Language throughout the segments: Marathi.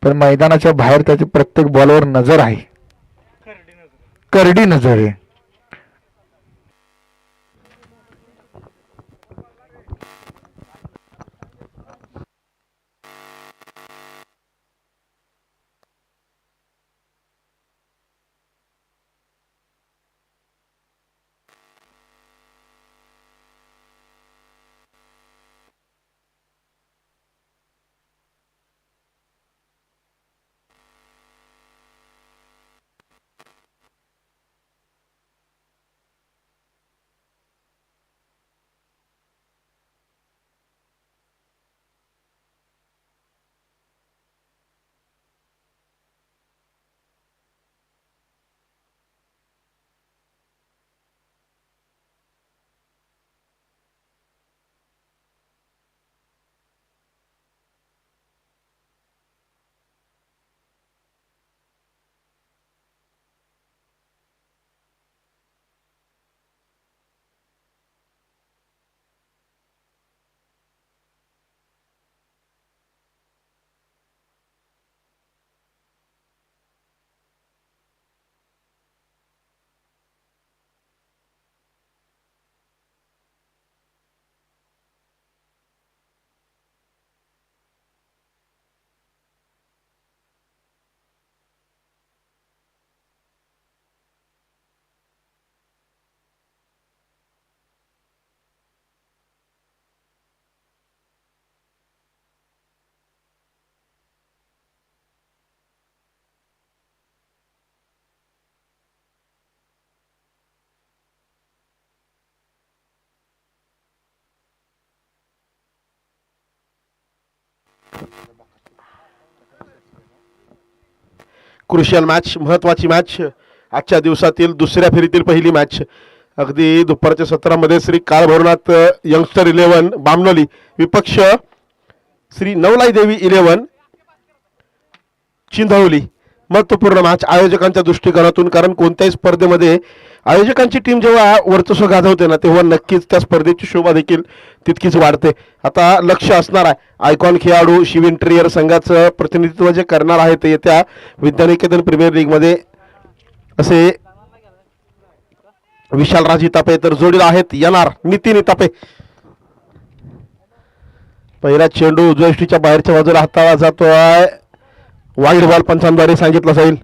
तर मैदानाच्या बाहेर त्याची प्रत्येक बॉलवर नजर आहे, करडी नजर आहे. क्रुशियल मॅच, महत्वाची मॅच, आजच्या दिवसातील दुसऱ्या फेरीतील पहिली मॅच. अगदी दुपारच्या सत्रामध्ये श्री काळभैरवनाथ यंगस्टर 11 बामनोली विपक्ष श्री नवलाई देवी 11 चिंधवली. महत्वपूर्ण मॅच आयोजकांच्या दृष्टिकोनातून, कारण कोणत्याही स्पर्धेमध्ये आयोजकांची टीम जेव्हा वर्चस्व गाजवते ना तेव्हा नक्कीच त्या स्पर्धेची शोभा देखील तितकीच वाढते. आता लक्ष असणार आहे आयकॉन खेळाडू शिव इंटेरियर संघाचं प्रतिनिधित्व जे करणार आहे ते येत्या विद्यानिकेतन प्रीमियर लीगमध्ये असे विशालराज इतापे, तर जोडीला आहेत येणार नितीन इतापे. पहिला चेंडू उजव्या बाहेरच्या बाजूला हाताळला जातोय, वाईड बॉल पंचांद्वारे सांगितलं जाईल.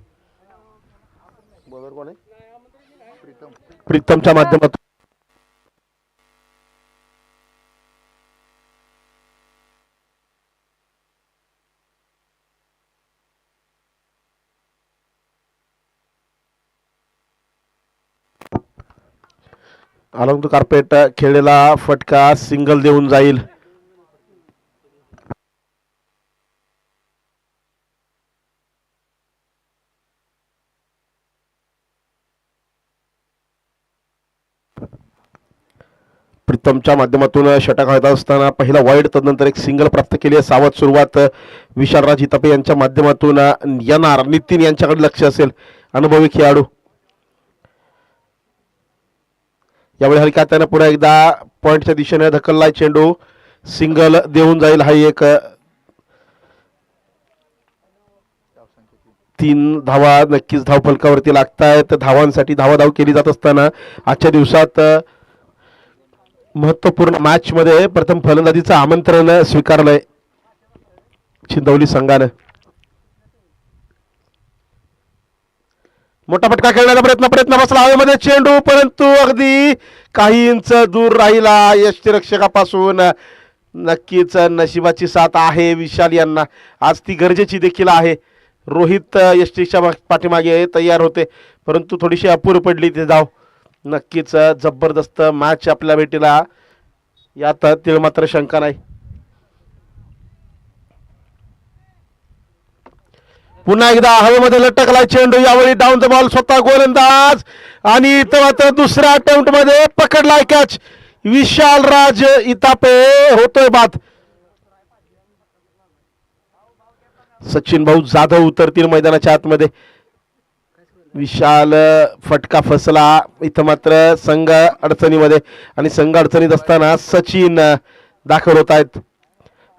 प्रीतमच्या माध्यमातून अलॉंग द कार्पेट खेळलेला फटका सिंगल देऊन जाईल. प्रीतमच्या माध्यमातून षटक हातात असताना पहिला वाईड, तदनंतर एक सिंगल प्राप्त केली आहे. सावध सुरुवात विशालराज हितापे यांच्या माध्यमातून येणार. नितीन यांच्याकडे लक्ष असेल, अनुभवी खेळाडू. यावेळी हलक्या त्यानं पुन्हा एकदा पॉइंटच्या दिशेने ढकललाय चेंडू, सिंगल देऊन जाईल. हा एक 3 धावा नक्कीच धावफलकावरती लागतायत. धावांसाठी धावाधाव केली जात असताना आजच्या दिवसात महत्वपूर्ण मॅच मध्ये प्रथम फलंदाजीचं आमंत्रण स्वीकारलंय चिंदवली संघानं. मोठा फटका खेळण्याचा प्रयत्न बसला हवेमध्ये चेंडू, परंतु अगदी काही इंच दूर राहिला यष्टिरक्षकापासून. नक्कीच नशिबाची साथ आहे विशाल यांना, आज ती गरजेची देखील आहे. रोहित यष्टीच्या पाठीमागे तयार होते, परंतु थोडीशी अपूर्ण पडली ती धाव. नक्कीच जबरदस्त मॅच आपल्या भेटीला, यात तिळ मात्र शंका नाही. पुन्हा एकदा हवेमध्ये लटकला चेंडू, यावेळी डाऊन द बॉल स्वतः गोलंदाज, आणि इथं मात्र दुसऱ्या अटेम्प्ट मध्ये पकडलाय कॅच. विशालराज इतापे होतोय बाद. सचिन भाऊ जाधव उतरतील मैदानाच्या आतमध्ये. विशाल फटका फसला, इथं मात्र संघ अडचणीमध्ये, आणि संघ अडचणीत असताना सचिन दाखल होत आहेत.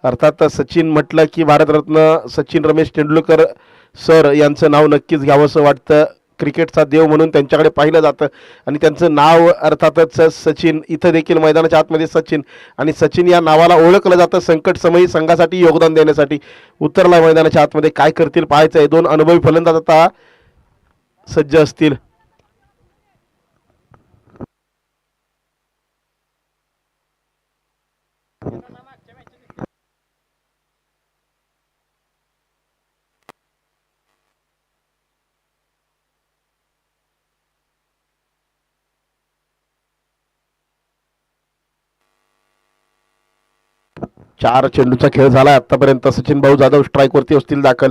अर्थात सचिन म्हटलं की भारतरत्न सचिन रमेश तेंडुलकर सर यांचं नाव नक्कीच घ्यावंसं वाटतं. क्रिकेटचा देव म्हणून त्यांच्याकडे पाहिलं जातं आणि त्यांचं नाव अर्थातच सचिन. इथं देखील मैदानाच्या आतमध्ये सचिन, आणि सचिन या नावाला ओळखलं जातं संकटसमयी संघासाठी योगदान देण्यासाठी. उतरला मैदानाच्या आतमध्ये, काय करतील पाहायचं आहे. दोन अनुभवी फलंदाज आता सज्ज असतील. चार चेंडूचा खेळ झाला आतापर्यंत. सचिन भाऊ जाधव स्ट्राईक वरती असतील दाखल.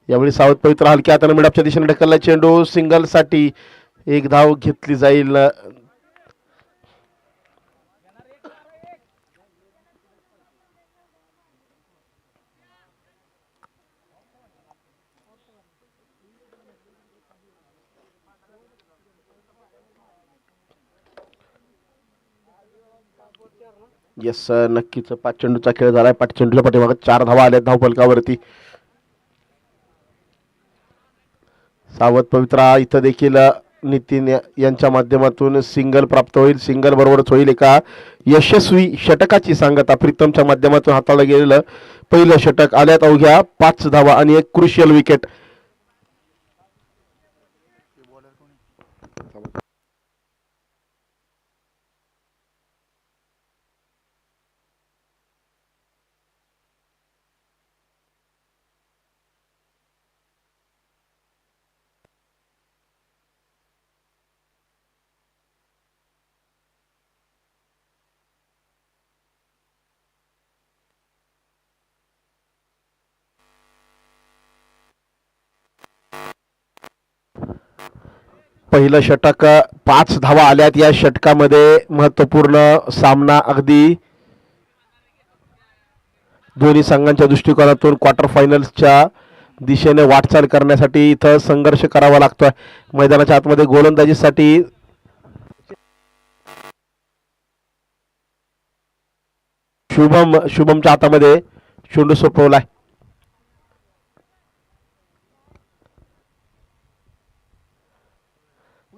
यावेळी सावध पवित्र हलक्या हाताने मिडअपच्या दिशेने ढकलला चेंडू. सिंगल साठी एक धाव घेतली जाईल. येस, नक्कीच 5 चेंडूचा खेळ झालाय. 5 चेंडूच्या पाठीमागे 4 धावा आल्या धावफलकावरती. सावध पवित्रा इथं देखील नितीन यांच्या माध्यमातून सिंगल प्राप्त होईल. सिंगल बरोबरच होईल एका यशस्वी षटकाची सांगता. प्रीतमच्या माध्यमातून हाताळलं गेलेलं पहिलं षटक. आल्यात अवघ्या 5 धावा आणि एक क्रुशियल विकेट. पहिलं षटक 5 धावा आल्यात. या षटकामध्ये महत्वपूर्ण सामना अगदी दोन्ही संघांच्या दृष्टिकोनातून क्वार्टर फायनल्सच्या दिशेने वाटचाल करण्यासाठी इथं संघर्ष करावा लागतोय. मैदानाच्या आतमध्ये गोलंदाजीसाठी शुभमच्या हातामध्ये चेंडू सोपवलाय.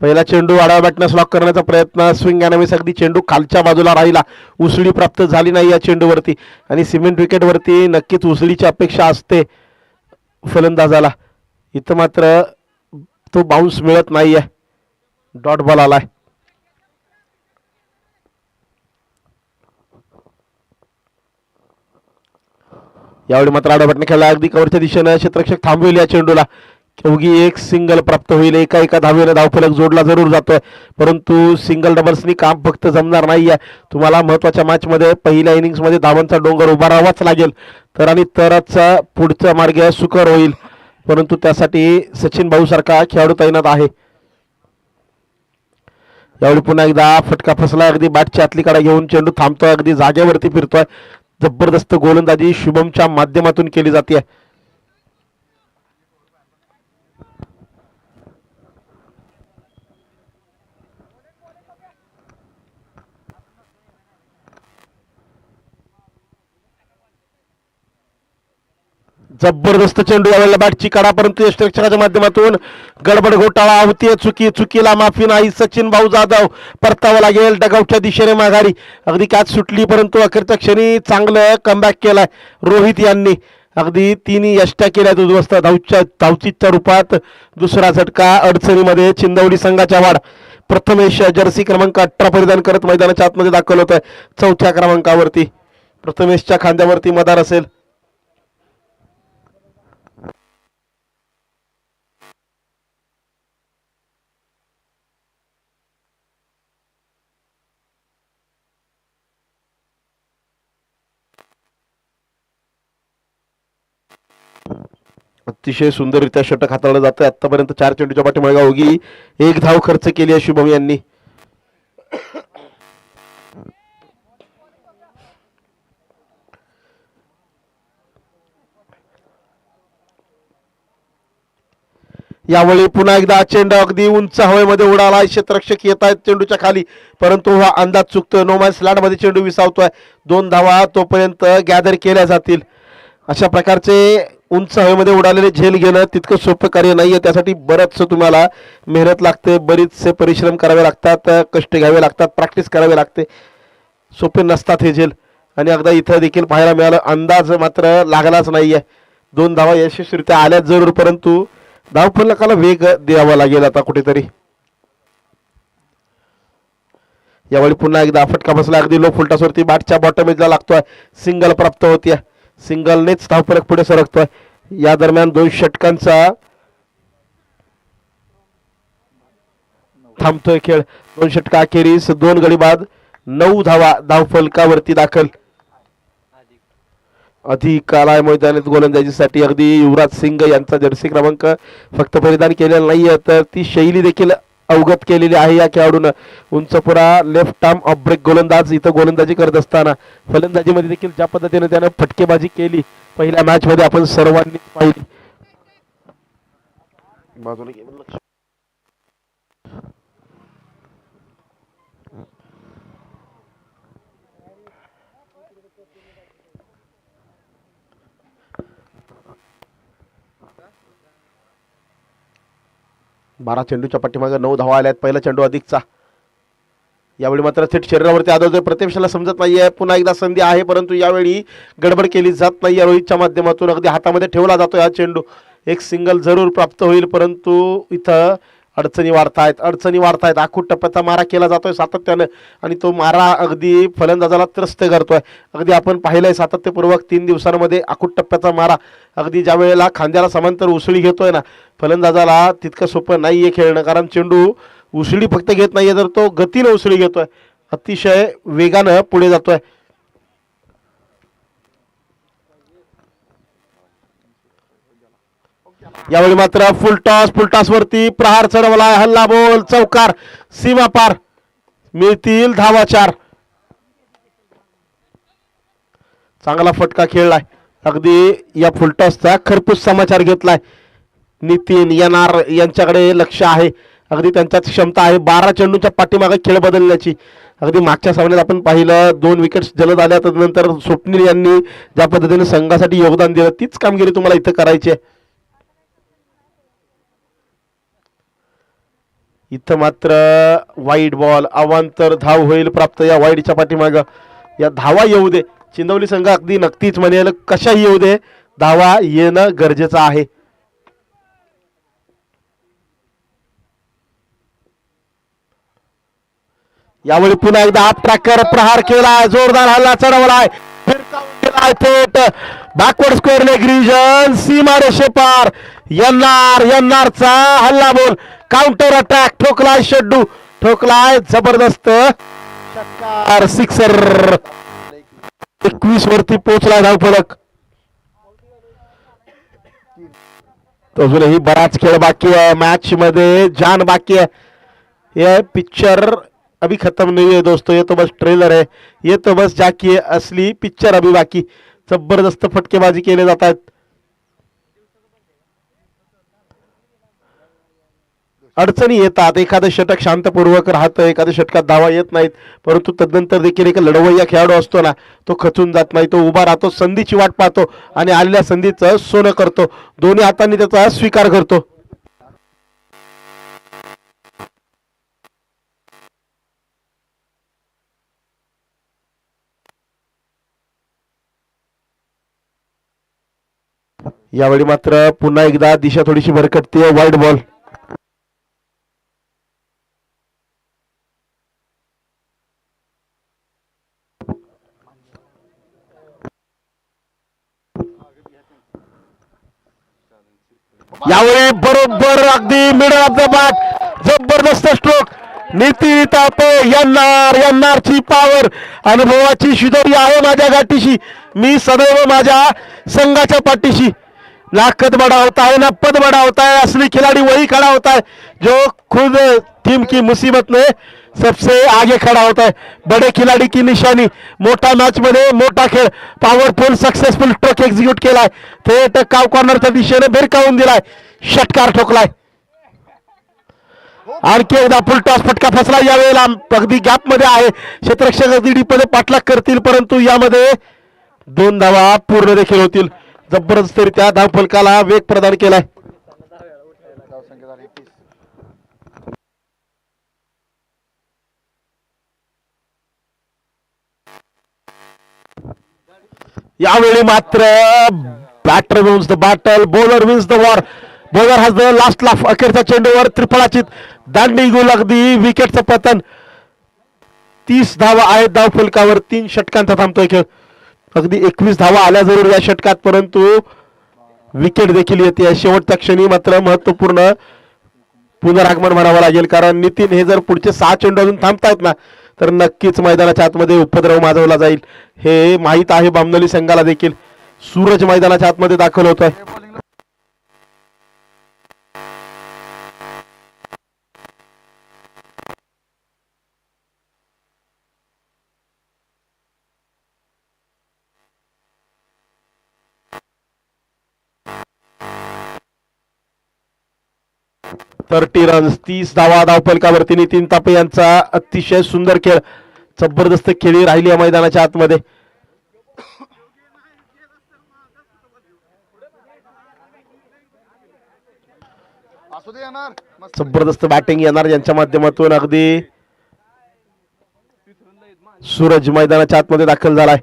पहिला चेंडू आडव्या बॅटनस लॉक करण्याचा प्रयत्न. स्विंग अनामिस अगदी चेंडू खालच्या बाजूला राहिला. उसळी प्राप्त झाली नाही या चेंडूवरती, आणि सिमेंट विकेटवरती नक्कीच उसळीची अपेक्षा असते फलंदाजाला. इथं मात्र तो बाउन्स मिळत नाहीये. डॉट बॉल आलाय. यावेळी मात्र आडव्या बॅटने खेळला. अगदी कव्हरच्या दिशेनं क्षेत्ररक्षक थांबवेल या चेंडूला. उगी एक सिंगल प्राप्त होईल. एका धावेनं धावफलक जोडला जरूर जातोय, परंतु सिंगल डबल्सनी काम फक्त जमणार नाहीये. तुम्हाला महत्वाच्या मॅच मध्ये पहिल्या इनिंग्स मध्ये धावांचा डोंगर उभा राहावाच लागेल, तरच पुढचा मार्ग सुकर होईल. परंतु त्यासाठी सचिन भाऊ सारखा खेळाडू तैनात आहे. यावेळी पुन्हा एकदा फटका फसला. अगदी बॅटच्या आतली कडे घेऊन चेंडू थांबतोय. अगदी जागेवरती फिरतोय. जबरदस्त गोलंदाजी शुभमच्या माध्यमातून केली जाते. जबरदस्त चेंडू यावेळेला बॅटची काढा, परंतु यष्टरक्षकाच्या माध्यमातून गडबड घोटाळा होतीये. चुकीला माफी नाही. सचिन भाऊ जाधव परतावं लागेल डगआउटच्या दिशेने माघारी. अगदी कॅच सुटली, परंतु अखेरच्या क्षणी चांगलं कमबॅक केलाय रोहित यांनी. अगदी 3 यष्ट्या केल्यात उद्ध्वस्त धावचीच्या रूपात. दुसरा झटका अडचणीमध्ये चिंदवडी संघाच्या वाढ. प्रथमेश जर्सी क्रमांक 18 परिधान करत मैदानाच्या आतमध्ये दाखल होत आहे. 4थ्या क्रमांकावरती प्रथमेशच्या खांद्यावरती मदार असेल. अतिशय सुंदररित्या षटक हाताळलं जातं. आतापर्यंत 4 चेंडूच्या पाठीमागे अवघी 1 धाव खर्च केली आहे शुभम यांनी. यावेळी पुन्हा एकदा चेंडू अगदी उंच हवेमध्ये उडाला. क्षेत्ररक्षक येत आहेत चेंडूच्या खाली, परंतु हा अंदाज चुकतोय. नो मॅन्स लँड मध्ये चेंडू विसावतोय. 2 धावा तोपर्यंत गॅदर केल्या जातील. अशा प्रकारचे उंच हवेमध्ये उडालेले झेल घेणं तितकं सोपं कार्य नाहीये. त्यासाठी बरंचसं तुम्हाला मेहनत लागते, बरेचसे परिश्रम करावे लागतात, कष्ट घ्यावे लागतात, प्रॅक्टिस करावी लागते. सोपे नसतात हे झेल. आणि अगदा इथं देखील पाहायला मिळालं, अंदाज मात्र लागलाच नाहीये. 2 धावा यशस्वीरित्या आल्या जरूर, परंतु धावफलकाला वेग द्यावा लागेल आता कुठेतरी. यावेळी पुन्हा एकदा फटका बसला. अगदी लो फुलटॉसवरती बॅटच्या बॉटम एजला लागतोय. सिंगल प्राप्त होतीये. सिंगलनेच धावफलक पुढे सरकतोय. या दरम्यान 2 षटकांचा थांबतोय खेळ. 2 षटका अखेरीस 2 गडी बाद, 9 धावा धावफलकावरती दाखल. अधिक आलाय मैदानात गोलंदाजीसाठी. अगदी युवराज सिंग यांचा जर्सी क्रमांक फक्त परिधान केलेला नाहीये, तर ती शैली देखील अवगत केलेली आहे या खेळाडून. उंचपुरा लेफ्ट आर्म ऑफ ब्रेक गोलंदाज इथं गोलंदाजी करत असताना फलंदाजीमध्ये देखील ज्या पद्धतीने त्यानं फटकेबाजी केली पहिल्या मॅच मध्ये आपण सर्वांनी पाहिली. बाजूला बारा चेंडूच्या पाठीमागे 9 धावा आल्यात. पहिला चेंडू अधिकचा. यावेळी मात्र थेट शरीरावरती आदळतोय. प्रत्यक्षाला समजत नाहीये. पुन्हा एकदा संधी आहे, परंतु यावेळी गडबड केली जात नाहीये. रोहितच्या माध्यमातून अगदी हातामध्ये ठेवला जातोय हा चेंडू. एक सिंगल जरूर प्राप्त होईल, परंतु इथं अडचणी वाढतायत. आखूट टप्प्याचा मारा केला जातोय सातत्यानं, आणि तो मारा अगदी फलंदाजाला त्रस्त करतोय. अगदी आपण पाहिलंय सातत्यपूर्वक 3 दिवसांमध्ये आखूट टप्प्याचा मारा. अगदी ज्या वेळेला खांद्याला समांतर उसळी घेतोय ना फलंदाजाला, तितकं सोपं नाहीये खेळणं. कारण चेंडू उसळी फक्त घेत नाहीये, तर तो गतीनं उसळी घेतोय. अतिशय वेगानं पुढे जातोय. यावेळी मात्र फुलटॉस वरती प्रहार चढवलाय. हल्ला बोल, चौकार, सीमा पार. मिळतील धावा 4. चांगला फटका खेळलाय. अगदी या फुलटॉसचा खरपूस समाचार घेतलाय. नितीन येणार यांच्याकडे लक्ष आहे. अगदी त्यांच्यात क्षमता आहे 12 चेंडूच्या पाठीमागे खेळ बदलण्याची. अगदी मागच्या सामन्यात आपण पाहिलं 2 विकेट्स जलद आल्या, त्यानंतर स्वप्नील यांनी ज्या पद्धतीने संघासाठी योगदान दिलं तीच कामगिरी तुम्हाला इथं करायची आहे. इथं मात्र वाईड बॉल, अवांतर धाव होईल प्राप्त या वाईडच्या पाठीमाग. या धावा येऊ दे. चिंदवली संघ अगदी नक्कीच म्हणेल कशाही येऊ दे, धावा येणं गरजेचं आहे. यावेळी पुन्हा एकदा आप ट्रॅकर प्रहार केलाय. जोरदार हल्ला चढवलाय. फिरकावून गेलाय थेट बॅकवर्ड स्क्वेअर लेग रिजन. सीमा रेषेपार. यन्नारचा हल्ला बोल. Counter attack. ठोकलाय शेड्डू. ठोकलाय जबरदस्त षटकार. सिक्सर. 21 वरती पोहोचलाय धावफलक. अजूनही बराच खेळ बाकी आहे. मॅच मध्ये जान बाकी है. ये पिक्चर अभी खत्म नहीं है दोस्तों, ये तो बस ट्रेलर है, ये तो बस जाकी है, असली पिक्चर अभी बाकी. जबरदस्त फटकेबाजी केले जात आहेत. अडचणी येतात. एखादं षटक शांतपूर्वक राहतं, एखाद्या षटकात धावा येत नाहीत, परंतु तदनंतर देखील एक लढवय्या खेळाडू असतो ना, तो खचून जात नाही. तो उभा राहतो, संधीची वाट पाहतो आणि आलेल्या संधीचं सोनं करतो. दोन्ही हातांनी त्याचा स्वीकार करतो. यावेळी मात्र पुन्हा एकदा दिशा थोडीशी भरकटते. Wide ball. यावेळी बरोबर अगदी मिडल ऑफ द बॅट. जबरदस्त स्ट्रोक. नीती तापे. यन्नारची पॉवर. अनुभवाची शिदोरी आहे माझ्या गाठीशी. मी सदैव माझ्या संघाच्या पाठीशी. ना कद बड़ा होता है ना पद बड़ा होता है, असली खिलाड़ी वही खड़ा होता है जो खुद टीम की मुसीबत में सबसे आगे खड़ा होता है. बड़े खिलाड़ी की निशानी. मोठा मॅच मध्ये मोठा खेळ. पॉवरफुल सक्सेसफुल स्ट्रोक एक्झिक्यूट केलाय. थेट काव कॉर्नरच्या दिशेने भिरकावून दिलाय. षटकार ठोकलाय. आणखी एकदा फुल टॉस फटका फसला यावेळेला अगदी गॅप मध्ये आहे क्षेत्ररक्षक अगदी डीप मध्ये पाठलाग करतील परंतु यामध्ये 2 धावा पूर्ण देखील होतील. जबरदस्तरित्या धावफलकाला वेग प्रदान केलाय. यावेळी मात्र batter wins the battle, bowler wins the war. Bowler has the last laugh. अखेरच्या चेंडूवर त्रिफळाचीत दांडी गोल अगदी विकेटचं पतन. 30 धावा आहेत धावफलकावर. 3 षटकांचा थांबतोय खेळ. अगदी 21 धावा आल्या जरूर या षटकात परंतु विकेट देखील येते. शेवटच्या क्षणी मात्र महत्वपूर्ण पुनरागमन म्हणावं लागेल कारण नितीन हे जर पुढचे 6 चेंडू अजून थांबतायत ना तर नक्कीच मैदानाच्या आतमध्ये उपद्रव माजवला जाईल. हे माहीत आहे बामनोली संघाला देखील. सूरज मैदानाच्या आतमध्ये दाखल होतोय. थर्टी रन्स, 30 धावा धावफलकावरती. नितीन तापे यांचा अतिशय सुंदर खेळ, जबरदस्त खेळी राहिली या मैदानाच्या आतमध्ये. जबरदस्त बॅटिंग येणार यांच्या माध्यमातून. अगदी सूरज मैदानाच्या आतमध्ये दाखल झालाय.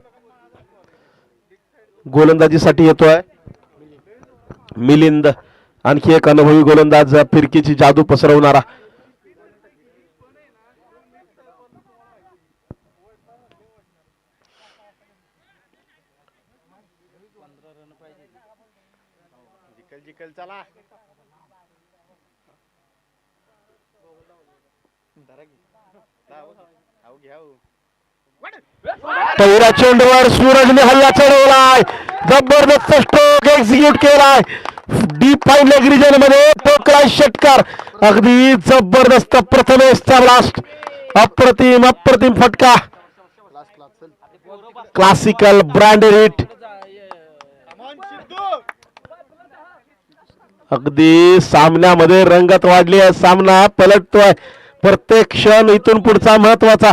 गोलंदाजीसाठी येतोय मिलिंद, आणखी एक अनुभवी गोलंदाज, फिरकीची जादू पसरवणारा. पहिल्या चेंडूवर सूरजने हल्ला चढवलाय. जबरदस्त स्ट्रोक एक्झिक्यूट केलाय. डीप फाईन लेग रिजन मध्ये ठोकलाय षटकार. अगदी जबरदस्त प्रथमेशचा ब्लास्ट. अप्रतिम अप्रतिम फटका. Classical branded hit. अगदी सामन्यामध्ये रंगत वाढली आहे. सामना पलटतोय. प्रत्येक क्षण इथून पुढचा महत्वाचा.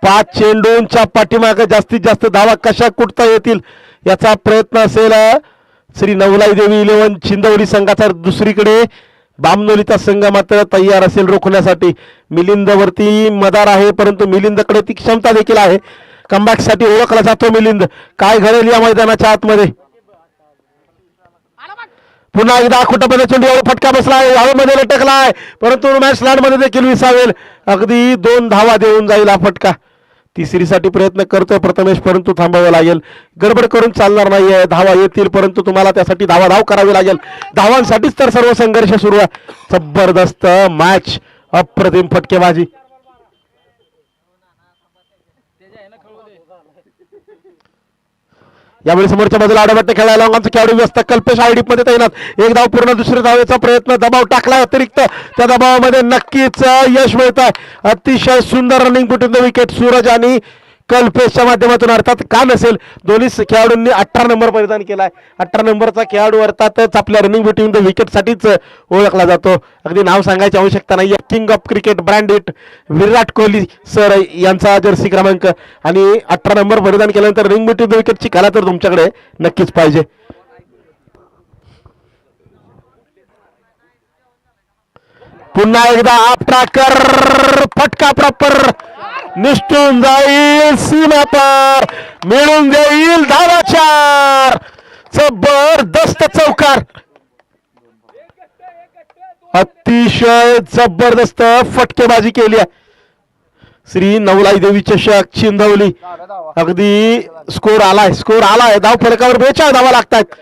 5 चेंडूंच्या पाठीमागे जास्तीत जास्त धावा कशा कुठता येतील याचा प्रयत्न असेल श्री नवलाई देवी 11 चिंदवली संघाचा. दुसरीकडे बामनोलीचा संघ मात्र तयार असेल रोखण्यासाठी. मिलिंदवरती मदार आहे परंतु मिलिंदकडे ती क्षमता देखील आहे. कमबॅक साठी ओळखला जातो मिलिंद. काय घडेल या मैदानाच्या आतमध्ये. पुन्हा एकदा खोटपणे चेंडू फटका बसलाय. हवेमध्ये लटकलाय परंतु मॅच लँड मध्ये देखील विसावेल. अगदी 2 धावा देऊन जाईल हा फटका. तिसरीसाठी प्रयत्न करतोय प्रथमेश परंतु थांबावं लागेल. गडबड करून चालणार नाहीये. धावा येतील परंतु तुम्हाला त्यासाठी धाव करावी लागेल. धावांसाठीच तर सर्व संघर्ष सुरू आहे. जबरदस्त मॅच, अप्रतिम फटकेबाजी. यावेळी समोरच्या बाजूला आडवट्टे खेळायला अंगाचा खेळाडू व्यस्त. कल्पेश आयडीप मध्ये तैनात. एक धाव पूर्ण. दुसऱ्या धावेचा प्रयत्न. दबाव टाकलाय अतिरिक्त. त्या दबावामध्ये नक्कीच यश मिळत आहे. अतिशय सुंदर running between the wicket Suraj आणि कल्पेशच्या माध्यमातून. अर्थात का नसेल, दोन्ही खेळाडूंनी 18 नंबर परिधान केलाय. 18 नंबरचा खेळाडू अर्थातच आपल्या रनिंग बिटवीन द विकेट साठीच ओळखला जातो. अगदी नाव सांगायची आवश्यकता नाही. King of cricket brand it Virat Kohli sir यांचा जर्सी क्रमांक आणि 18 नंबर परिधान केल्यानंतर रनिंग बिटवीन द विकेटची कला तर तुमच्याकडे नक्कीच पाहिजे. पुन्हा एकदा आप ट्रॅकर फटका प्रॉपर निष्ठून जाईल सीमा पार. मिळून जाईल धावा 4. जबरदस्त चौकार. अतिशय जबरदस्त फटकेबाजी केली आहे. श्री नवलाई देवी चषक चिंदवली. अगदी स्कोर आलाय. धाव फलकावर 42 धावा लागतात.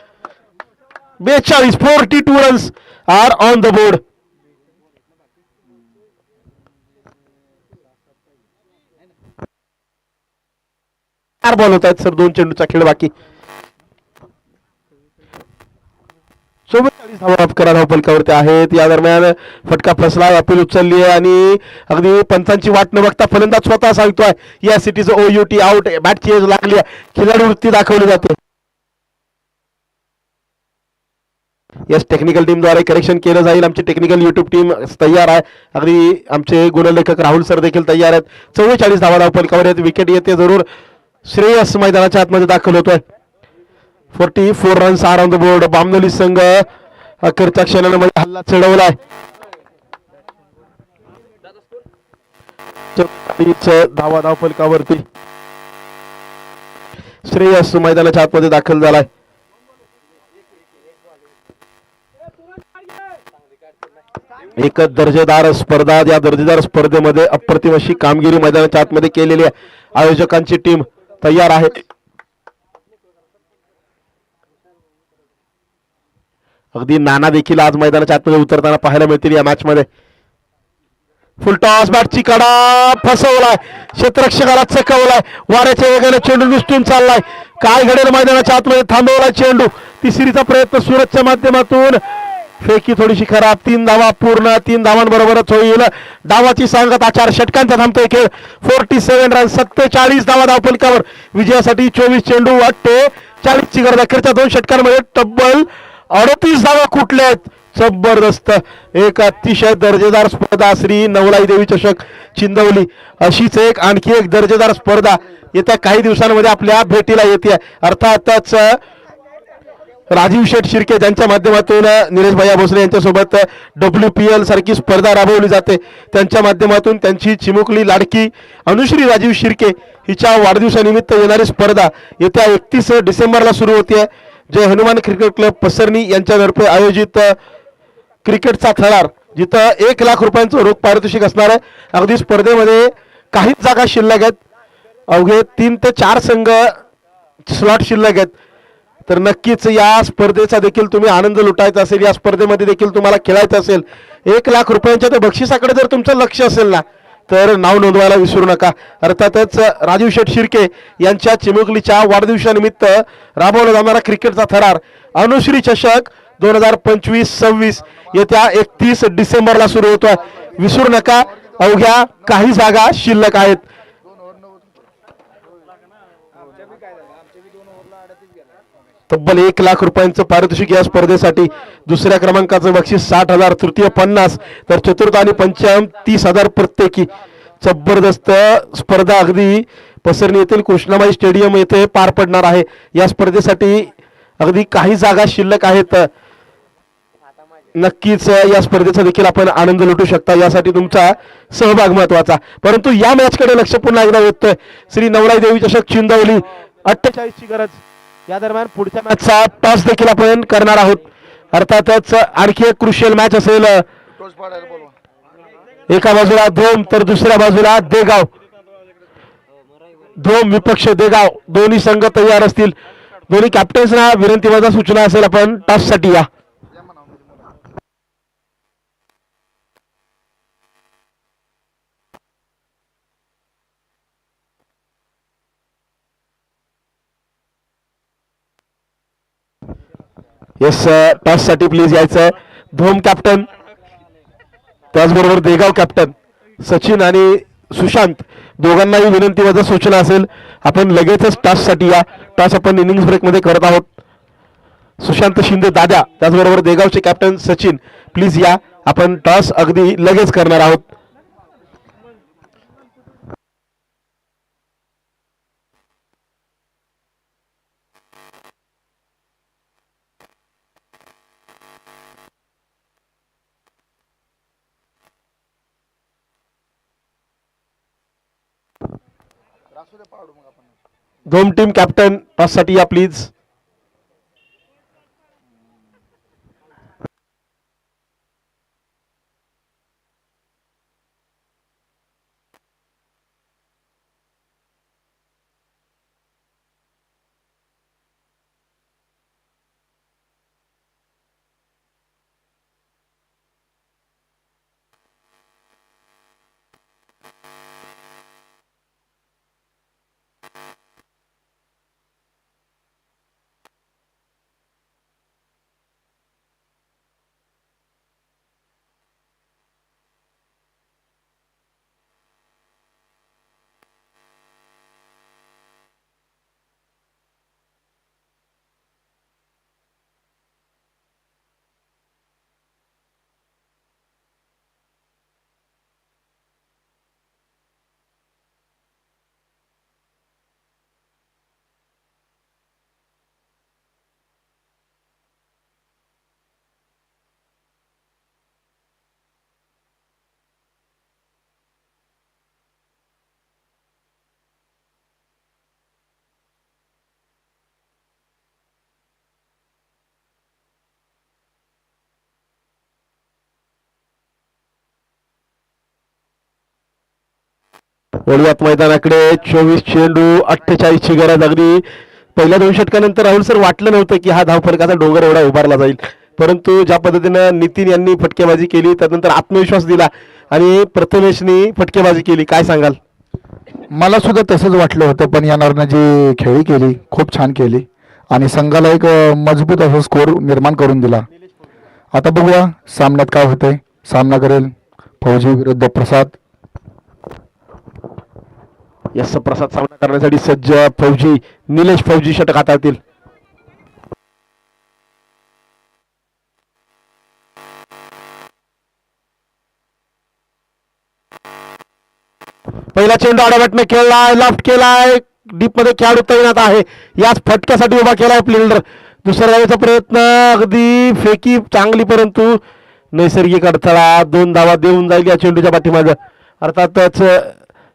42 runs are on the board. Ball होत आहेत सर. 2 चेंडूचा खेळ बाकी. 44 धावा करा धावफलकावरती आहेत. या दरम्यान फटका फसला. अपील उचलली आहे आणि अगदी पंचांची वाट न बघता फलंदाज स्वतः सांगतोय या सिटीचं OUT आउट. बॅट चेंज लागली आहे. खिलाडी वृत्ती दाखवली जाते. यस टेक्निकल टीमद्वारे करेक्शन केलं जाईल. आमची टेक्निकल युट्यूब टीम तयार आहे. अगदी आमचे गुणलेखक राहुल सर देखील तयार आहेत. 44 धावा धावपलकावर आहेत. विकेट येते जरूर. श्रेयस मैदानाच्या आतमध्ये दाखल होतोय. 44 runs are on the board. Bamnoli संघ अखेरच्या क्षणामध्ये हल्ला चढवलाय. धावा धावपलकावरती श्रेयस मैदानाच्या आतमध्ये दाखल झालाय. एक दर्जेदार स्पर्धा. या दर्जेदार स्पर्धेमध्ये अप्रतिम अशी कामगिरी मैदानाच्या आतमध्ये केलेली आहे. आयोजकांची टीम तयार आहे. अगदी नाना देखील आज मैदानाच्या आतमध्ये उतरताना पाहायला मिळतील या मॅच मध्ये. फुल टॉस बॅटची कडा फसवलाय. क्षेत्ररक्षकाला चकवलाय. वाऱ्याच्या वेगाने चेंडू निसटून चाललाय. काय घडेल मैदानाच्या आतमध्ये. थांबवलाय चेंडू. तिसरीचा प्रयत्न सुरतच्या माध्यमातून. फेकी थोडीशी खराब. 3 धावा पूर्ण. 3 धावांबरोबरच होईल. डावाची सांगता 4 षटकांचा थांबतोय खेळ. 47 रन 47 धावा धावपलकावर. विजयासाठी 24 चेंडू 48 ची गरज. अखेरच्या 2 षटकांमध्ये तब्बल 38 धावा कुठल्या आहेत. जबरदस्त. एक अतिशय दर्जेदार स्पर्धा श्री नवलाई देवी चषक चिंदवली. अशीच आणखी एक दर्जेदार स्पर्धा येत्या काही दिवसांमध्ये आपल्या भेटीला येते. अर्थातच राजीव शेठ शिर्के ज्यांच्या माध्यमातून निलेश भैया भोसले यांच्यासोबत WPL सारखी स्पर्धा राबवली जाते, त्यांच्या माध्यमातून त्यांची चिमुकली लाडकी अनुश्री राजीव शिर्के हिच्या वाढदिवसानिमित्त येणारी स्पर्धा येत्या 31 डिसेंबरला सुरू होते. जय हनुमान क्रिकेट क्लब पसरणी यांच्यातर्फे आयोजित क्रिकेटचा थरार, जिथं 1 लाख रुपयांचं रोख पारितोषिक असणार आहे. अगदी स्पर्धेमध्ये काहीच जागा शिल्लक आहेत. अवघे 3 ते 4 संघ स्लॉट शिल्लक आहेत. तर नक्कीच या स्पर्धेचा देखील तुम्ही आनंद लुटायचा असेल, या स्पर्धेमध्ये देखील तुम्हाला खेळायचं असेल, 1 लाख रुपयांच्या त्या बक्षिसाकडे जर तुमचं लक्ष असेल ना, तर नाव नोंदवायला विसरू नका. अर्थातच राजीव शेठ शिर्के यांच्या चिमुकलीच्या वाढदिवसानिमित्त राबवला जाणारा क्रिकेटचा थरार अनुश्री चषक 2025-26 येत्या 31 डिसेंबरला सुरू होतोय. विसरू नका. अवघ्या काही जागा शिल्लक आहेत. तब्बल 1 लाख रुपयांचं पारितोषिक या स्पर्धेसाठी. दुसऱ्या क्रमांकाचं बक्षीस 60,000, तृतीय 50, तर चतुर्थ आणि पंचम 30,000 प्रत्येकी. जबरदस्त स्पर्धा अगदी पसरणी येथील कृष्णाबाई स्टेडियम येथे पार पडणार आहे. या स्पर्धेसाठी अगदी काही जागा शिल्लक आहेत. नक्कीच या स्पर्धेचा देखील आपण आनंद लुटू शकता. यासाठी तुमचा सहभाग महत्वाचा. परंतु या मॅच कडे लक्ष पुन्हा एकदा वेधतोय. श्री नवलाई देवी चषक चिंदवली 48 ची गरज. या दरम्यान पुढच्या मॅचचा टॉस देखील आपण करणार आहोत. अर्थातच आणखी एक क्रुशियल मॅच असेल. एका बाजूला धोम तर दुसऱ्या बाजूला देगाव. धोम विपक्ष देगाव दोन्ही संघ तयार असतील. दोन्ही कॅप्टन्सना विनंतीवजा सूचना असेल, आपण टॉस साठी या. येस, टॉस साठी प्लीज यायचं. धोम कॅप्टन, त्याचबरोबर देगाव कॅप्टन सचिन आणि सुशांत दोघांनाही विनंतीवजा सूचना असेल, आपण लगेचच टॉस साठी या. टॉस आपण इनिंग्स ब्रेक मध्ये करत आहोत. सुशांत शिंदे दादा त्याचबरोबर देगावचे कॅप्टन सचिन प्लीज या. आपण टॉस अगदी लगेच करणार आहोत. धोम टीम कॅप्टन टॉस साठी या प्लीज. वळूयात मैदानाकडे 24 चेंडू 48 ची गरज. अगदी पहिल्या 2 षटकानंतर राहुल सर वाटलं नव्हतं की हा धावफलकाचा डोंगर एवढा उभारला जाईल, परंतु ज्या पद्धतीनं नितीन यांनी फटकेबाजी केली त्यानंतर आत्मविश्वास दिला आणि प्रथमेशनी फटकेबाजी केली, काय सांगाल? मला सुद्धा तसंच वाटलं होतं, पण या नरनं जी खेळी केली खूप छान केली आणि संघाला एक मजबूत असा स्कोर निर्माण करून दिला. आता बघूया सामन्यात काय होतंय. सामना करेल फौजी विरुद्ध प्रसाद. यस प्रसाद सामना करण्यासाठी सज्ज. फौजी निलेश फौजी षटक हाताळतील. पहिला चेंडू आडावटने खेळलाय, लॉफ्ट केलाय, डीप मध्ये खेळाडू तैनात आहे, याच फटक्यासाठी उभा केलाय फिल्डर. दुसऱ्या धावेचा प्रयत्न, अगदी फेकी चांगली परंतु नैसर्गिक अडथळा. 2 धावा देऊन जाईल या चेंडूच्या पाठीमागं. अर्थातच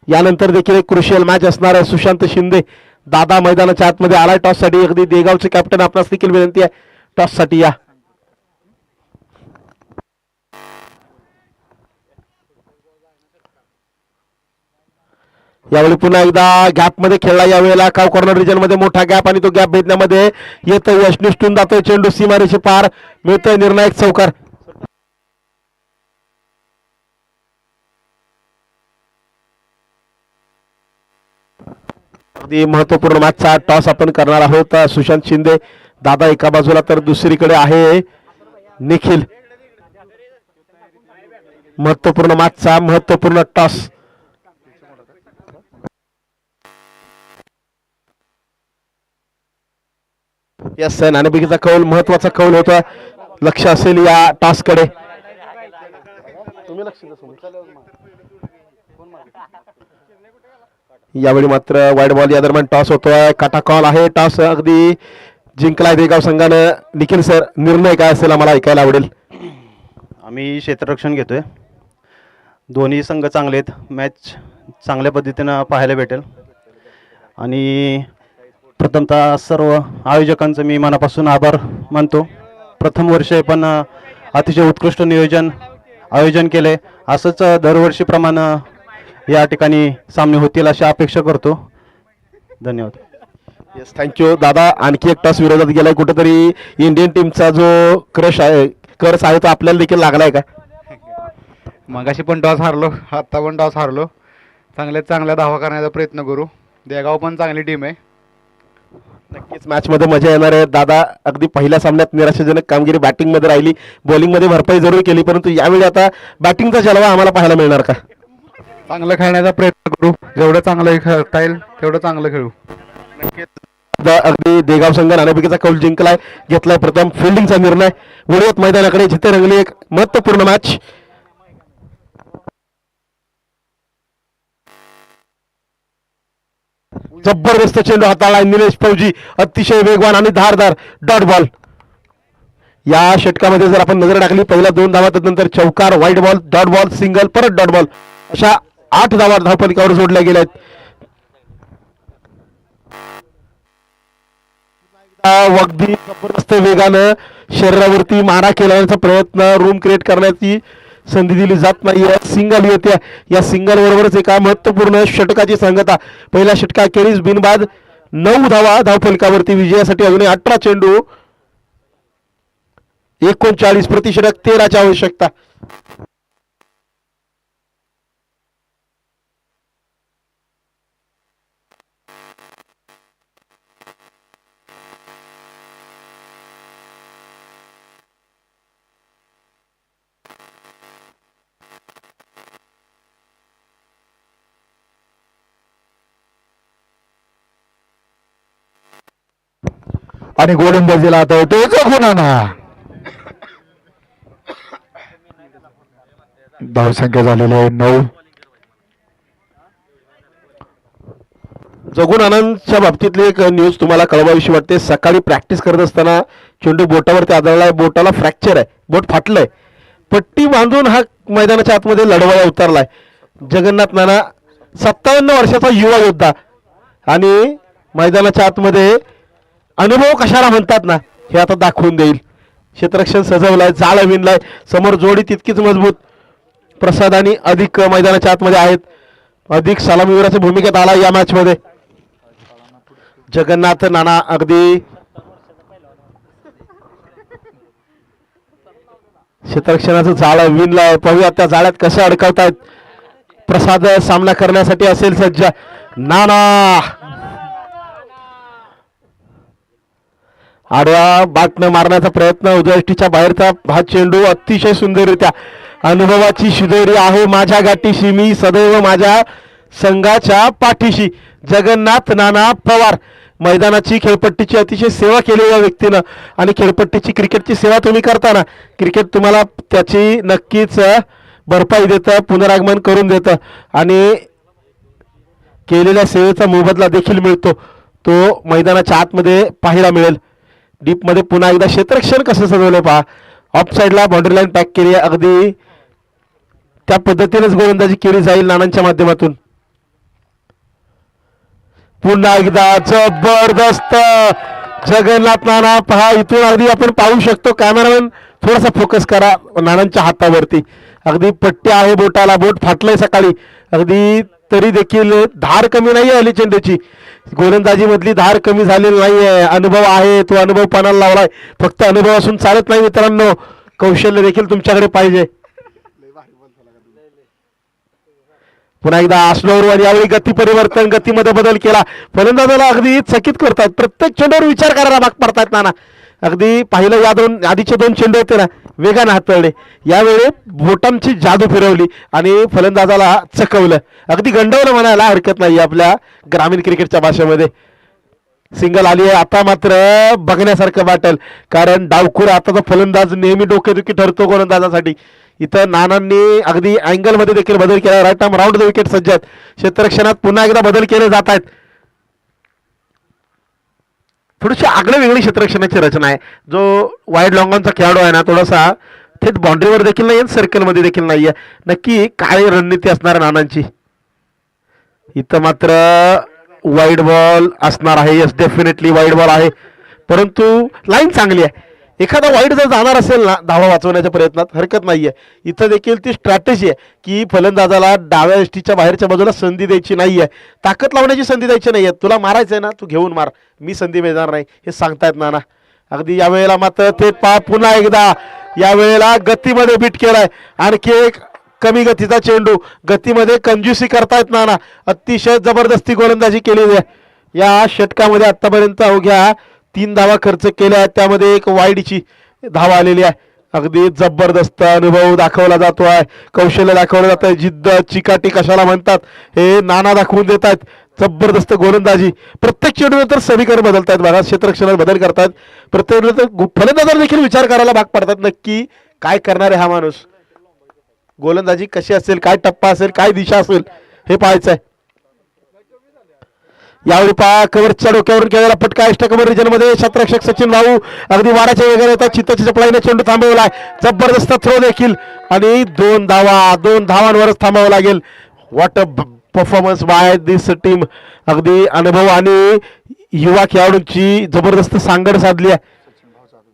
यानंतर देखील एक क्रुशियल मॅच असणार आहे. सुशांत शिंदे दादा मैदानाच्या आतमध्ये आलाय टॉससाठी. अगदी देगावचे कॅप्टन आपणास देखील विनंती आहे टॉससाठी या. यावेळी पुन्हा एकदा गॅप मध्ये खेळला. यावेळेला काव कॉर्नर रिजन मध्ये मोठा गॅप आणि तो गॅप भेदण्यामध्ये येतोय यश. निष्ठून जातोय चेंडू सीमारेषे पार. मिळतोय निर्णायक चौकार. अगदी महत्वपूर्ण मॅचचा टॉस आपण करणार आहोत. सुशांत शिंदे दादा एका बाजूला तर दुसरीकडे आहे निखिल. महत्वपूर्ण मॅचचा महत्वपूर्ण टॉस. यस नाणेफेकीचा कौल महत्वाचा कौल होता. लक्ष असेल या टॉस कडे. यावेळी मात्र वाईड बॉल या दरम्यान टॉस होतोय. काटा कॉल आहे. टॉस अगदी जिंकलाय देगाव संघानं. निखिल सर निर्णय काय असेल आम्हाला ऐकायला आवडेल. आम्ही क्षेत्ररक्षण घेतोय. दोन्ही संघ चांगले आहेत. मॅच चांगल्या पद्धतीनं पाहायला भेटेल आणि प्रथमतः सर्व आयोजकांचं मी मनापासून आभार मानतो. प्रथम वर्ष आहे पण अतिशय उत्कृष्ट आयोजन केले. असंच दरवर्षीप्रमाणे या ठिकाणी सामने होतील अशी अपेक्षा करतो. धन्यवाद. येस थँक्यू दादा. आणखी एक टॉस विरोधात गेलाय. कुठेतरी इंडियन टीमचा जो क्रश आहे कर्स आहे तो आपल्याला देखील लागलाय का? मगाशी पण टॉस हारलो, आत्ता पण टॉस हारलो. चांगल्या धावा करण्याचा प्रयत्न करू. देगाव पण चांगली टीम आहे. नक्कीच मॅच मध्ये मजा येणार आहे. दादा अगदी पहिल्या सामन्यात निराशाजनक कामगिरी बॅटिंग मध्ये राहिली, बॉलिंग मध्ये भरपाई जरूर केली, परंतु यावेळी आता बॅटिंगचा जलवा आम्हाला पाहायला मिळणार का? चांगलं खेळण्याचा प्रयत्न करू. जेवढं चांगलं खेळता येईल तेवढं चांगलं खेळू. अगदी देगाव संघ नाणेफेकीचा कौल जिंकलाय, घेतलाय प्रथम फिल्डिंगचा निर्णय. वळूयात मैदानाकडे जिथे रंगली एक महत्वपूर्ण मॅच. जबरदस्त चेंडू हाताळला निलेश फौजी. अतिशय वेगवान आणि धारदार डॉट बॉल. या षटकामध्ये जर आपण नजर टाकली पहिल्या 2 धावा त्यानंतर चौकार, wide ball, dot ball, single, परत डॉट बॉल अशा 8 धावा धावपलिकावर जोडल्या गेल्या आहेत. अगदी जबरदस्त वेगानं शरीरावरती मारा केल्याचा प्रयत्न, रूम क्रिएट करण्याची संधी दिली जात नाहीये. सिंगल येते. या सिंगल बरोबरच एका महत्वपूर्ण षटकाची सांगता. पहिल्या षटकाखेरीज बिनबाद 9 धावा धावफलकावरती. विजयासाठी अजूनही 18 चेंडू, 39 प्रतिषटक, 13ची आवश्यकता. आणि गोलंदाजीला आता होतो जगुनाना. धावसंख्या झालेली आहे 9. जगून आनंदच्या बाबतीतली एक न्यूज तुम्हाला कळवावीशी वाटते. सकाळी प्रॅक्टिस करत असताना चेंडू बोटावरती आदळलाय, बोटाला फ्रॅक्चर आहे, बोट फाटलंय. पट्टी बांधून हा मैदानाच्या आतमध्ये लढवायला उतरलाय. जगन्नाथ नाना 57 वर्षाचा युवा योद्धा आणि मैदानाच्या आतमध्ये अनुभव कशाला म्हणतात ना हे आता दाखवून देईल. क्षेत्ररक्षण सजवलंय, जाळ विणलाय, समोर जोडी तितकीच मजबूत. प्रसाद आणि अधिक मैदानाच्या आतमध्ये आहेत. अधिक सलामीवीराच्या भूमिकेत आला या मॅच मध्ये जगन्नाथ नाना. अगदी क्षेत्ररक्षणाचं जाळ विणलंय. पाहूया त्या जाळ्यात कसं अडकवतायत. प्रसाद सामना करण्यासाठी असेल सज्ज. नाना आडवा बाटनं मारण्याचा प्रयत्न. उजव्या बाहेरचा हा चेंडू अतिशय सुंदररित्या. अनुभवाची शिदोरी आहे माझ्या गाठीशी, मी सदैव माझ्या संघाच्या पाठीशी. जगन्नाथ नाना पवार. मैदानाची खेळपट्टीची अतिशय सेवा केली या व्यक्तीनं आणि खेळपट्टीची क्रिकेटची सेवा तुम्ही करताना क्रिकेट तुम्हाला त्याची नक्कीच भरपाई देतं, पुनरागमन करून देतं आणि केलेल्या सेवेचा मोबदला देखील मिळतो. तो मैदानाच्या आतमध्ये पाहायला मिळेल. डीपमध्ये पुन्हा एकदा क्षेत्ररक्षण कसं सजवलं पहा. ऑफ साईडला बाउंड्री लाईन पॅक केली आहे. अगदी त्या पद्धतीनेच गोलंदाजी केली जाईल नानांच्या माध्यमातून. पुन्हा एकदा जबरदस्त जगन्नाथ नाना पहा. इथून अगदी आपण पाहू शकतो. कॅमेरामॅन थोडासा फोकस करा नानांच्या हातावरती. अगदी पट्टी आहे बोटाला. बोट फाटलंय सकाळी अगदी, तरी देखील धार कमी नाही आली चेंडूची. गोलंदाजी मधली धार कमी झालेली नाहीये. अनुभव आहे, तो अनुभव पणाला लावलाय. फक्त अनुभव असून चालत नाही मित्रांनो, कौशल्य देखील तुमच्याकडे पाहिजे. पुन्हा एकदा स्लोवर. यावेळी गती परिवर्तन, गतीमध्ये बदल केला. फलंदाजाला अगदी चकित करतात. प्रत्येक चेंडूवर विचार करायला भाग पडतायत नाना. अगदी पाहिलं या आधीचे दोन चेंडू होते ना, वेगाने हाताळले. यावेळी बोटांची जादू फिरवली आणि फलंदाजाला चकवलं. अगदी गंडवलं म्हणायला हरकत नाही आपल्या ग्रामीण क्रिकेटच्या भाषेमध्ये. सिंगल आली आहे. आता मात्र बघण्यासारखं वाटेल, कारण डावखुरा आताचा फलंदाज नेहमी डोकेदुखी ठरतो गोलंदाजासाठी. इथं नानांनी अगदी अँगलमध्ये देखील बदल केला. Right arm round the wicket सज्ज आहेत. क्षेत्ररक्षणात पुन्हा एकदा बदल केले जात आहेत. थोडीशी आगळी वेगळी क्षेत्ररक्षणाची रचना आहे. जो वाईड लॉंगॉनचा खेळाडू आहे ना, थोडासा थेट बाउंड्रीवर देखील नाही आहे, सर्कलमध्ये देखील नाही आहे. नक्की काय रणनीती असणार नानांची. इथं मात्र वाईड बॉल असणार आहे. येस, डेफिनेटली वाईड बॉल आहे, परंतु लाईन चांगली आहे. एखादा वाईड जर जाणार असेल ना धावा वाचवण्याच्या प्रयत्नात, हरकत नाहीये. इथं देखील ती स्ट्रॅटेजी आहे की फलंदाजाला डाव्या यष्टीच्या बाहेरच्या बाजूला संधी द्यायची नाहीये, ताकद लावण्याची संधी द्यायची नाहीये. तुला मारायचंय ना, तू घेऊन मार, मी संधी मिळणार नाही, हे सांगतायत नाना. अगदी यावेळेला मात्र ते पुन्हा एकदा यावेळेला गतीमध्ये बीट केलाय. आणखी एक कमी गतीचा चेंडू, गतीमध्ये कंजूसी करतायत नाना. अतिशय जबरदस्ती गोलंदाजी केलेली आहे या षटकामध्ये. आतापर्यंत अवघ्या 3 धावा खर्च केल्या आहेत, त्यामध्ये एक वाईडची धावा आलेली आहे. अगदी जबरदस्त अनुभव दाखवला जातो आहे, कौशल्य दाखवलं जात आहे. जिद्द, चिकाटी कशाला म्हणतात हे नाना दाखवून देत आहेत. जबरदस्त गोलंदाजी. प्रत्येक चेंडूनंतर समीकरण बदलतायत बघा, क्षेत्ररक्षणात बदल करतात. प्रत्येक फलंदाजाला देखील विचार करायला भाग पडतात, नक्की काय करणार आहे हा माणूस. गोलंदाजी कशी असेल, काय टप्पा असेल, काय दिशा असेल हे पाहायचं आहे. यावेळी पहा कव्हरच्या डोक्यावरून केलेला फटका अष्टकबर रिजन मध्ये. क्षेत्ररक्षक सचिन भाऊ अगदी वाराच्या वेगाने येतात. चित्ताच्या चपळाईने चेंडू थांबवलाय. जबरदस्त थ्रो देखील आणि 2 धावांवरच थांबावं लागेल. What a performance by this team. अगदी अनुभव आणि युवा खेळाडूंची जबरदस्त सांगड साधली आहे.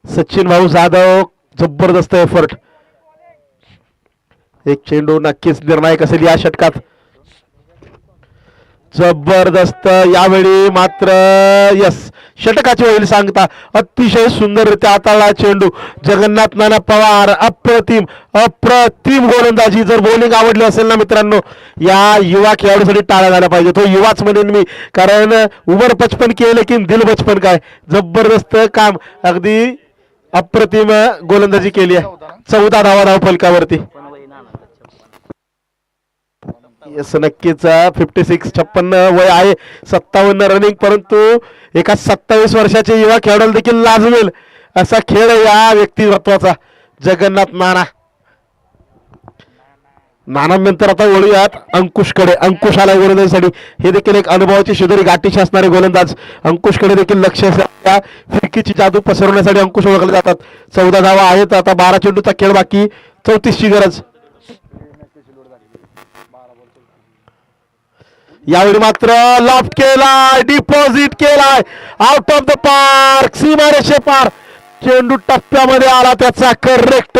सचिन भाऊ जाधव जबरदस्त एफर्ट. एक चेंडू नक्कीच निर्णायक असेल या षटकात. जबरदस्त यावेळी मात्र यस षटकाची होईल सांगता. अतिशय सुंदररित्या हाताळला चेंडू. जगन्नाथ नाना पवार अप्रतिम गोलंदाजी. जर बॉलिंग आवडली असेल ना मित्रांनो, या युवा खेळाडूसाठी टाळा झाला पाहिजे. तो युवाच म्हणेन मी, कारण उमर 55 की लेकिन दिल बचपन काय. जबरदस्त काम, अगदी अप्रतिम गोलंदाजी केली आहे. 14 धावा धाव फलकावरती. येस नक्कीच 56 वय आहे, 57 रनिंग, परंतु एका 27 वर्षाचे युवा खेळाडूला देखील लाजवेल असा खेळ या व्यक्तिमत्वाचा. जगन्नाथ नानांनंतर आता वळूयात अंकुशकडे. अंकुश आलाय गोलंदाजीसाठी. हे देखील एक अनुभवाची शिदोरी गाठीशी असणारे गोलंदाज. अंकुशकडे देखील लक्ष असल्या फिरकीची जादू पसरवण्यासाठी अंकुश ओळखले जातात. 14 धावा आहेत. आता 12 चेंडूचा खेळ बाकी, 34ची गरज. यावेळी मात्र लॉफ्ट केलाय, डिपॉझिट केलाय, आउट ऑफ द पार्क, सीमारेषे पार. चेंडू टप्प्यामध्ये आला, त्याचा करेक्ट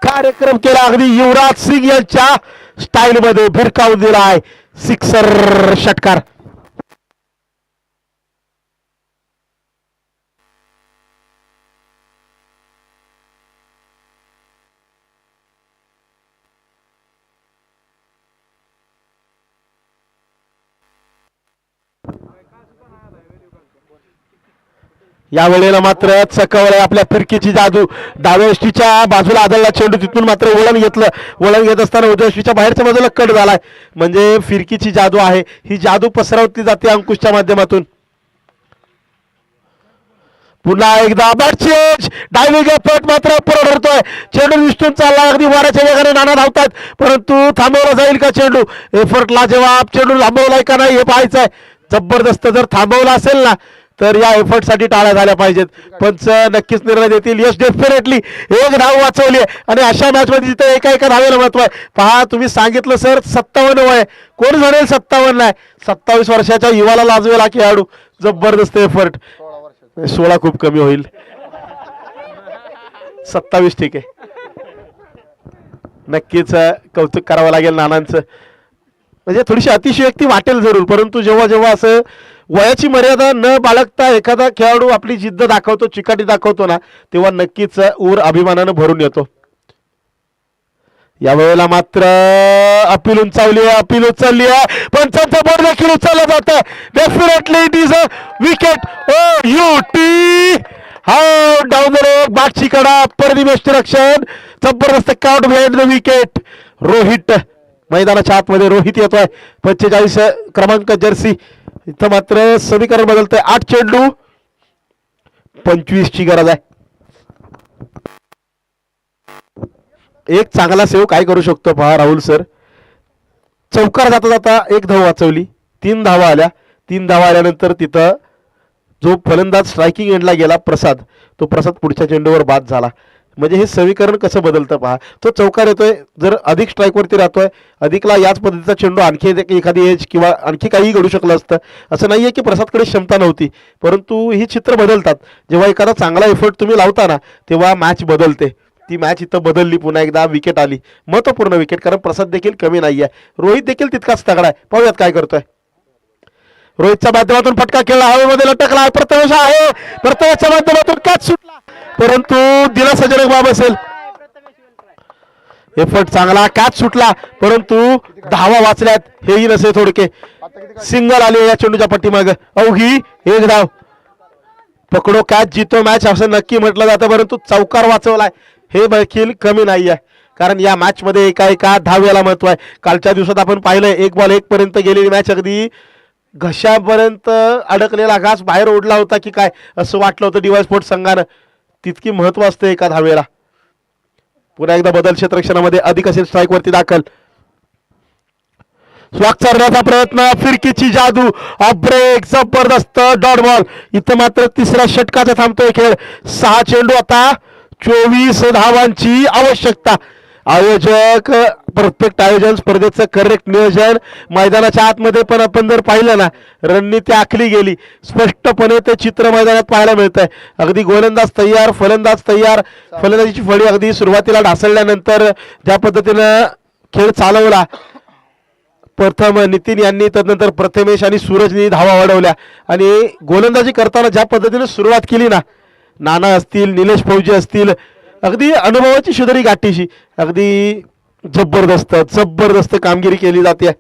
कार्यक्रम केला. अगदी युवराज सिंग यांच्या स्टाईल मध्ये भिरकावून दिलाय. सिक्सर षटकार. या वेळेला मात्र चकवलंय आपल्या फिरकीची जादू. डाव्या यष्टीच्या बाजूला आदळला चेंडू, तिथून मात्र वळण घेतलं. वळण घेत असताना उजव्या यष्टीच्या बाहेरच्या बाजूला कट झालाय. म्हणजे फिरकीची जादू आहे ही, जादू पसरवली जाते अंकुशच्या माध्यमातून. पुन्हा एकदा बॅट चेंज, डायव्हिंग एफर्ट मात्र परवडतोय. चेंडू विष्णून चालला, अगदी वाऱ्याच्या वेगाने नाना धावतात, परंतु थांबवला जाईल का चेंडू? एफर्टला जवाब. चेंडू थांबवलाय का नाही हे पाहायचंय. जबरदस्त जर थांबवला असेल ना तर या एफर्टसाठी टाळ्या झाल्या पाहिजेत. पंच नक्कीच निर्णय देतील. यस, डेफिनेटली एक धाव वाचवली आणि अशा मॅच मध्ये जिथे एका एका धावेला महत्व आहे. पहा, तुम्ही सांगितलं सर 57 वय, कोण म्हणेल 57 नाही. 27 वर्षाच्या युवाला लाजवेला खेळाडू. जबरदस्त एफर्ट. 16 खूप कमी होईल. 27 ठीक आहे. नक्कीच कौतुक करावं लागेल नानांचं. म्हणजे थोडीशी अतिशयोक्ती वाटेल जरूर, परंतु जेव्हा जेव्हा असं वयाची मर्यादा न बाळगता एखादा खेळाडू आपली जिद्द दाखवतो, चिकाटी दाखवतो ना, तेव्हा नक्कीच ऊर अभिमानानं भरून येतो. यावेळेला मात्र अपील उंचावली आहे, अपील उचलली आहे, पंचांचा बोर्ड देखील उचलला जात आहे. Definitely it is a wicket. O U T हा डाऊन द रोड, बाटची कडा, परदिमेष्ट रक्षण, जबरदस्त caught behind the wicket. Rohit मैदानाच्या आतमध्ये, रोहित येतोय. 45 क्रमांक जर्सी. इथं मात्र समीकरण बदलतंय. 8 चेंडू 25 ची गरज आहे. एक चांगला सेव काय करू शकतो पहा राहुल सर. चौकार जाता जाता एक धाव वाचवली, 3 धावा आल्या. 3 धावा आल्यानंतर तिथं जो फलंदाज स्ट्रायकिंग एंडला गेला प्रसाद, तो प्रसाद पुढच्या चेंडूवर बाद झाला. म्हणजे हे समीकरण कसं बदलतं पहा. तो चौकार येतोय, जर अधिक स्ट्राईकवरती राहतोय, अधिकला याच पद्धतीचा चेंडू आणखी एखादी एज किंवा आणखी काही घडू शकलं असतं. असं नाहीये की प्रसादकडे क्षमता नव्हती, परंतु ही चित्र बदलतात. जेव्हा एखादा चांगला एफर्ट तुम्ही लावता ना, तेव्हा मॅच बदलते. ती मॅच इथं बदलली. पुन्हा एकदा विकेट आली, महत्वपूर्ण विकेट, कारण प्रसाद देखील कमी नाहीये. रोहित देखील तितकाच तगडा आहे. पाहूयात काय करतोय. रोहितच्या माध्यमातून फटका खेळला, हवेमध्ये लटकला, प्रथमेश आहे, प्रथमेशच्या माध्यमातून कॅच सुटला, परंतु दिलासाजनक बाब असेल. एफर्ट चांगला, कॅच सुटला, परंतु धावा वाचल्यात. हेही नसे थोडके. सिंगल आले या चेंडूच्या पाठीमाग. अवघी एक धाव. पकडो कॅच जीतो मॅच असं नक्की म्हटलं जातं, परंतु चौकार वाचवलाय हे देखील कमी नाही आहे. कारण या मॅच मध्ये एका धाव्याला महत्व आहे. कालच्या दिवसात आपण पाहिलंय 1 बॉल 1 पर्यंत गेलेली मॅच, अगदी घशापर्यंत अडकलेला घास बाहेर ओढला होता की काय असं वाटलं होतं डीवाय स्पोर्ट्स संघानं. तितकी महत्व असतं एका धावेला. पुन्हा एकदा बदल क्षेत्ररक्षणामध्ये अधिक असेल, स्ट्राईक वरती दाखल. स्वाग करण्याचा प्रयत्न, फिरकीची जादू, ऑफ ब्रेक, जबरदस्त डॉट बॉल. इथं मात्र तिसऱ्या षटकाचा थांबतोय खेळ. 6 चेंडू, आता 24 धावांची आवश्यकता. आयोजक परफेक्ट आयोजन, स्पर्धेचं करेक्ट नियोजन. मैदानाच्या आतमध्ये पण आपण जर पाहिलं ना, रणनीती आखली गेली. स्पष्टपणे ते चित्र मैदानात पाहायला मिळतंय. अगदी गोलंदाज तयार, फलंदाज तयार. फलंदाजीची फळी अगदी सुरुवातीला ढासळल्यानंतर ज्या पद्धतीनं खेळ चालवला प्रथम नितीन यांनी, तदनंतर प्रथमेश आणि सूरजनी धावा वाढवल्या, आणि गोलंदाजी करताना ज्या पद्धतीने सुरुवात केली ना, नाना असतील, निलेश फौजी असतील, अगदी अनुभवाची शुधरी गाठीशी, अगदी जबरदस्त जबरदस्त कामगिरी केली जाते.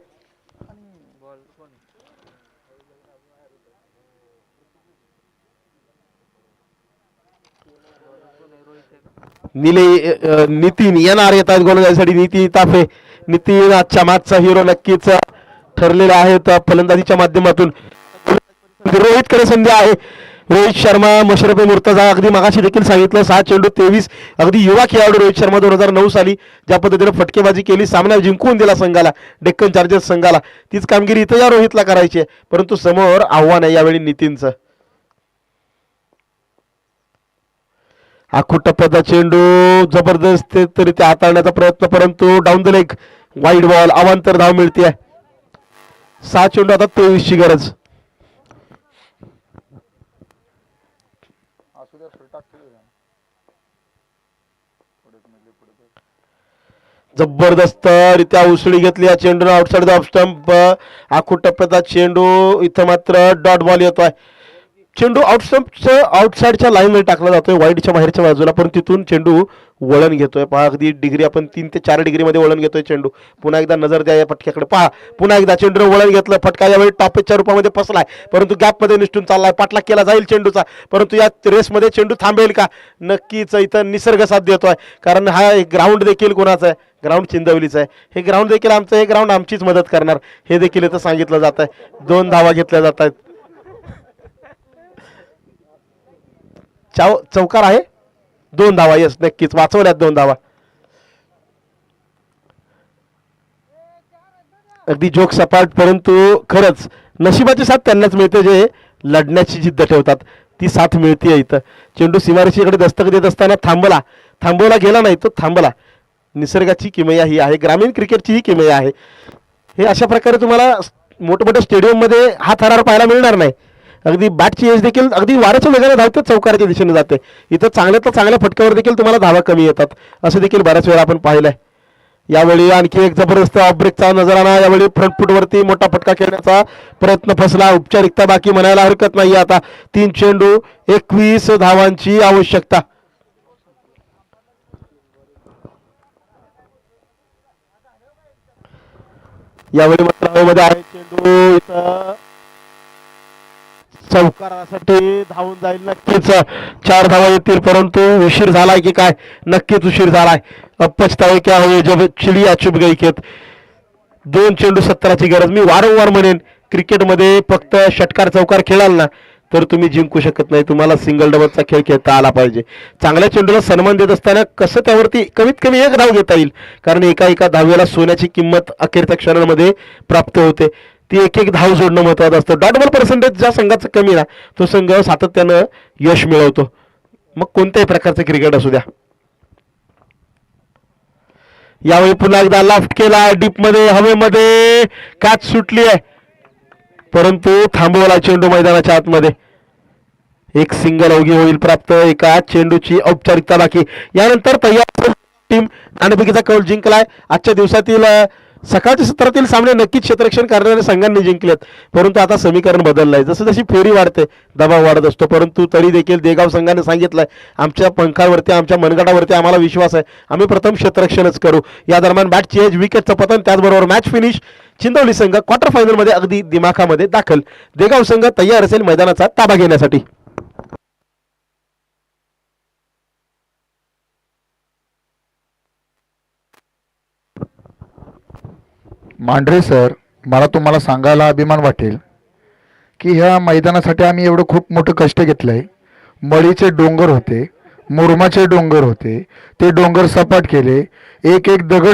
नितीन येणार येतात गोलंदाजीसाठी. नितीन ताफे, नितीन आजच्या मॅचचा हिरो नक्कीच ठरलेला आहे फलंदाजीच्या माध्यमातून. रोहितकडे संधी आहे. रोहित शर्मा, मशरफ मुर्तजा, अगदी मगाशी देखील सांगितलं 6 चेंडू 23. अगदी युवा खेळाडू रोहित शर्मा 2009 साली ज्या पद्धतीने फटकेबाजी केली, सामना जिंकून दिला संघाला, डेक्कन चार्जर्स संघाला, तीच कामगिरी इथं या रोहितला करायची आहे. परंतु समोर आव्हान आहे यावेळी नितीनचं. आखूट टप्प्याचा चेंडू जबरदस्त तरी ते हाताळण्याचा प्रयत्न, परंतु down the leg, wide ball, अवांतर धाव मिळते. 6 चेंडू, आता 23 ची गरज. जबरदस्त रित्या उसळी घेतली या चेंडून आउटसाइड द ऑफ स्टंप. आखूड टप्प्याचा चेंडू इथं मात्र डॉट बॉल येतोय. चेंडू आउटसाइडच्या लाईनमध्ये टाकला जातोय वाईडच्या बाहेरच्या बाजूला, पण तिथून चेंडू वळण घेतोय. पहा अगदी डिग्री आपण 3 ते 4 डिग्रीमध्ये वळण घेतोय चेंडू. पुन्हा एकदा नजर द्या या फटक्याकडे. पहा पुन्हा एकदा चेंडूने वळण घेतलं. फटका यावेळी टॉपेजच्या रूपामध्ये फसलाय, परंतु गॅपमध्ये निष्ठून चाललाय. पाठलाग केला जाईल चेंडूचा, परंतु या रेसमध्ये चेंडू थांबेल का? नक्कीच इथं निसर्ग साथ देतोय, कारण हा एक ग्राउंड देखील कोणाचा आहे? ग्राउंड चिंदवलीचा आहे. हे ग्राउंड देखील आमचं, हे ग्राउंड आमचीच मदत करणार हे देखील इथं सांगितलं जात आहे. 2 धावा घेतल्या जात आहेत. चौकार आहे. 2 धावा. येस, नक्कीच वाचवल्यात 2 धावा. अगदी जोक सपाट, परंतु खरंच नशिबाची साथ त्यांनाच मिळते जे लढण्याची जिद्द ठेवतात. ती साथ मिळते इथं. चेंडू सीमारेषेकडे दस्तक देत असताना थांबवला गेला नाही, तो थांबला. निसर्गाची किमया ही आहे, ग्रामीण क्रिकेटची ही किमया आहे. हे अशा प्रकारे तुम्हाला मोठमोठ्या स्टेडियममध्ये हा थरार पाहायला मिळणार नाही. अगदी बॅटची एज देखील अगदी वाऱ्याच्या वेगाने धावते, चौकाराच्या दिशेने जाते. इथं चांगल्यातल्या चांगल्या फटक्यावर देखील तुम्हाला धावा कमी येतात, असं देखील बऱ्याच वेळा आपण पाहिलंय. यावेळी आणखी एक जबरदस्त ऑफ ब्रेकचा नजराणा. यावेळी फ्रंट फुटवरती मोठा फटका खेळण्याचा प्रयत्न फसला. औपचारिकता बाकी म्हणायला हरकत नाही. आता 3 चेंडू 21 धावांची आवश्यकता. यावेळी मात्र आहे चेंडू इथं चौकारासाठी धावून जाईल. नक्कीच 4 धावा येतील, परंतु उशीर झालाय की काय? नक्कीच उशीर झालाय. पछतावे क्या हुए जब चिड़िया चुप गई खेत. 2 चेंडू 17ची गरज. मी वारंवार म्हणेन, क्रिकेटमध्ये फक्त षटकार चौकार खेळाल ना तर तुम्ही जिंकू शकत नाही. तुम्हाला सिंगल डबलचा खेळ खेळता आला पाहिजे. चांगल्या चेंडूला सन्मान देत असताना कसं त्यावरती कमीत कमी 1 धाव घेता येईल, कारण एका धावेला सोन्याची किंमत अखेरच्या क्षणांमध्ये प्राप्त होते. ती एक धाव जोडणं महत्वाचं असतं. डॉट बॉल पर्सेंटेज ज्या संघाचं कमी ना, तो संघ सातत्यानं यश मिळवतो, मग कोणत्याही प्रकारचं क्रिकेट असू द्या. यावेळी पुन्हा एकदा लॉफ्ट केला, डीप मध्ये, हवेमध्ये कॅच सुटली आहे, परंतु थांबवला चेंडू मैदानाच्या आतमध्ये. एक सिंगल अवघी होईल प्राप्त. एका चेंडूची औपचारिकता बाकी. यानंतर तयार टीम नाणेफेकीचा कौल जिंकलाय. आजच्या दिवसातील सकाळच्या सत्रातील सामने नक्कीच क्षेत्ररक्षण करणाऱ्या संघांनी जिंकलेत, परंतु आता समीकरण बदललंय. जसं जशी फेरी वाढते दबाव वाढत असतो, परंतु तरी देखील देगाव संघाने सांगितलंय, आमच्या पंखावरती, आमच्या मनगटावरती आम्हाला विश्वास आहे, आम्ही प्रथम क्षेत्ररक्षणच करू. या दरम्यान बॅटची एज, विकेटचं पतन, त्याचबरोबर मॅच फिनिश. चिंचवली संघ क्वार्टर फायनलमध्ये अगदी दिमाखामध्ये दाखल. देगाव संघ तयार असेल मैदानाचा ताबा घेण्यासाठी. मांढरे सर, मला तुम्हाला सांगायला अभिमान वाटेल की ह्या मैदानासाठी आम्ही एवढं खूप मोठं कष्ट घेतलं आहे. मळीचे डोंगर होते, मुरमाचे डोंगर होते, ते डोंगर सपाट केले, एक दगड